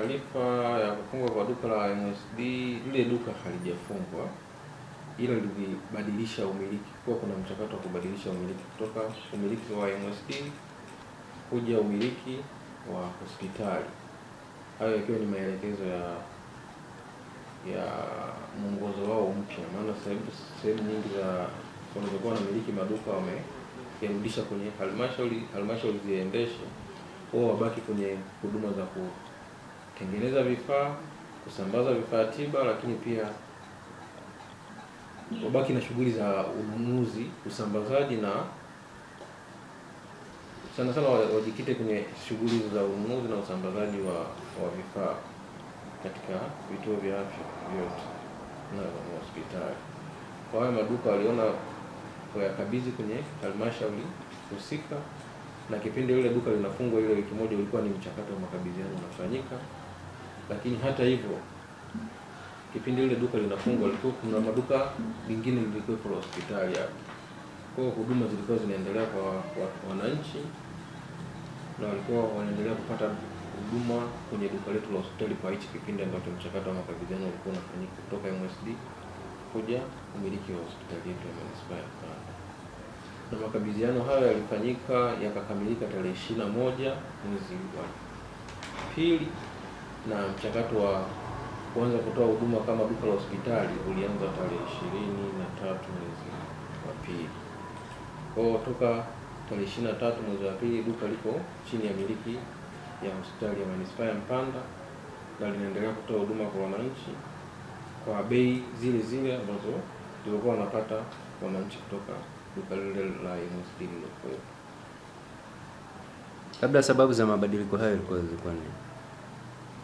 taarifa ya kufungwa kwa duka la MSD, lile duka halijafungwa, ila lilibadilisha umiliki. Kwa kuna mchakato wa kubadilisha umiliki kutoka umiliki wa MSD kuja umiliki wa hospitali. Hayo yakiwa ni maelekezo ya mwongozo wao mpya. Maana sehemu nyingi za wanazokuwa wanamiliki maduka wameyarudisha kwenye halmashauri ziendeshe, wao wabaki kwenye huduma za kutengeneza vifaa, kusambaza vifaa tiba, lakini pia wabaki na shughuli za ununuzi, usambazaji, na sana wajikite kwenye shughuli za ununuzi na usambazaji wa vifaa katika vituo vya afya vyote na hospitali. Kwa hiyo maduka waliona kuyakabidhi kwenye halmashauri husika, na kipindi ile duka linafungwa ile wiki moja ulikuwa ni mchakato wa makabidhiano unafanyika. Lakini hata hivyo kipindi ile duka linafungwa ilikuwa kuna maduka mengine lilikuwa kwa hospitali hapo. Kwa hiyo huduma zilikuwa zinaendelea kwa wananchi, na walikuwa wanaendelea kupata huduma kwenye duka letu la hospitali kwa hichi kipindi ambacho mchakato wa makabidhiano ulikuwa unafanyika kutoka MSD kuja umiliki wa hospitali yetu ya Manispaa ya Mpanda. Na makabidhiano hayo yalifanyika yakakamilika tarehe 21 mwezi wa pili, na mchakato wa kuanza kutoa huduma kama duka la hospitali ulianza tarehe 23 mwezi wa pili. Kwa hiyo toka tarehe 23 mwezi wa pili duka liko chini ya miliki ya hospitali ya Manispaa ya Mpanda, na linaendelea kutoa huduma kwa wananchi kwa bei zile zile ambazo tulikuwa wanapata wananchi kutoka duka lile la MSD lile. Labda sababu za mabadiliko hayo zilikuwa nini?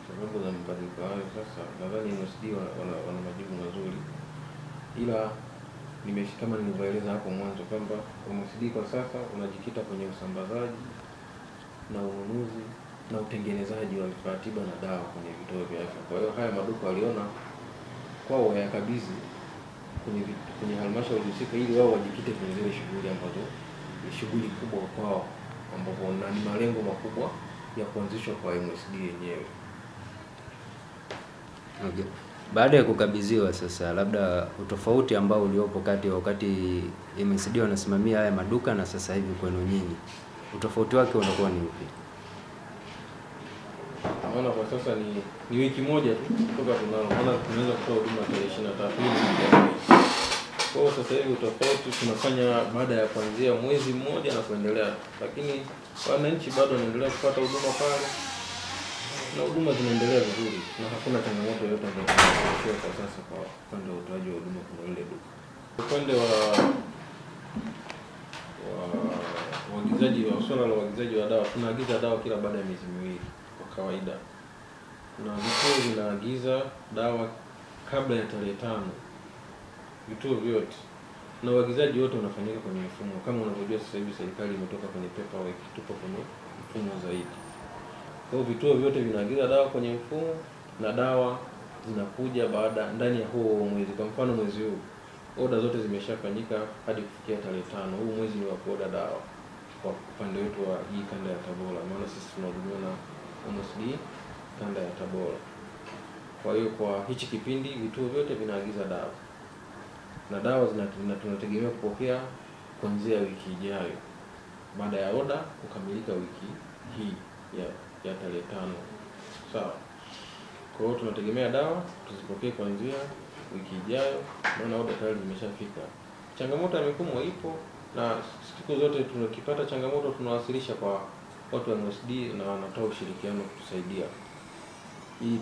Sababu za mabadiliko hayo sasa, nadhani MSD wana majibu mazuri, ila kama nilivyoeleza hapo mwanzo kwamba MSD kwa sasa unajikita kwenye usambazaji na ununuzi na utengenezaji wa vifaa tiba na dawa kwenye vituo vya afya. Kwa hiyo haya maduka waliona kwao wayakabidhi kwenye halmashauri husika ili wao wajikite kwenye zile shughuli ambazo ni shughuli kubwa kwao, ambapo ni malengo makubwa ya kuanzishwa kwa MSD yenyewe. Okay. Baada ya kukabidhiwa sasa, labda utofauti ambao uliopo kati ya wakati MSD wanasimamia haya maduka na sasa hivi kwenu nyinyi, utofauti wake unakuwa ni upi? Maana kwa sasa ni wiki moja tu kutoka maana tunaweza kutoa huduma tarehe 23. Kwa hiyo sasa hivi utofauti tunafanya baada ya kuanzia mwezi mmoja na kuendelea, lakini wananchi bado wanaendelea kupata huduma pale na huduma zinaendelea vizuri, na hakuna changamoto yoyote ambayo tunashuhudia kwa sasa kwa upande wa utoaji wa huduma kwa ile duka. Upande wa uagizaji wa swala la uagizaji wa dawa, tunaagiza dawa kila baada ya miezi miwili kwa kawaida. Na vituo vinaagiza dawa kabla ya tarehe 5, vituo vyote, na uagizaji wote unafanyika kwenye mfumo. Kama unavyojua sasa hivi serikali imetoka kwenye paperwork, tupo kwenye mfumo zaidi. Kwa hiyo vituo vyote vinaagiza dawa kwenye mfumo, na dawa zinakuja ndani ya huo mwezi. Kwa mfano mwezi huu oda zote zimeshafanyika hadi kufikia tarehe 5. Huu mwezi ni wa kuoda dawa kwa upande wetu wa hii kanda ya Tabora, maana sisi tunahudumia na MSD kanda ya Tabora. Kwa hiyo kwa hichi kipindi vituo vyote vinaagiza dawa, na dawa tunategemea kupokea kuanzia wiki ijayo baada ya oda kukamilika wiki hii ya tarehe 5. Sawa. Kwa hiyo tunategemea dawa tuzipokee kuanzia wiki ijayo, maana oda tayari zimeshafika. Changamoto ya mifumo ipo, na siku zote tunakipata changamoto tunawasilisha kwa watu wa MSD na wanatoa ushirikiano kutusaidia ili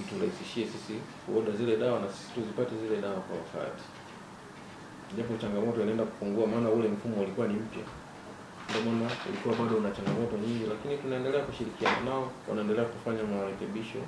turahisishie sisi kuoda zile dawa na sisi tuzipate zile dawa kwa wakati. Japo changamoto inaenda kupungua, maana ule mfumo ulikuwa ni mpya, ndio maana ulikuwa bado una changamoto nyingi, lakini tunaendelea kushirikiana nao, wanaendelea kufanya marekebisho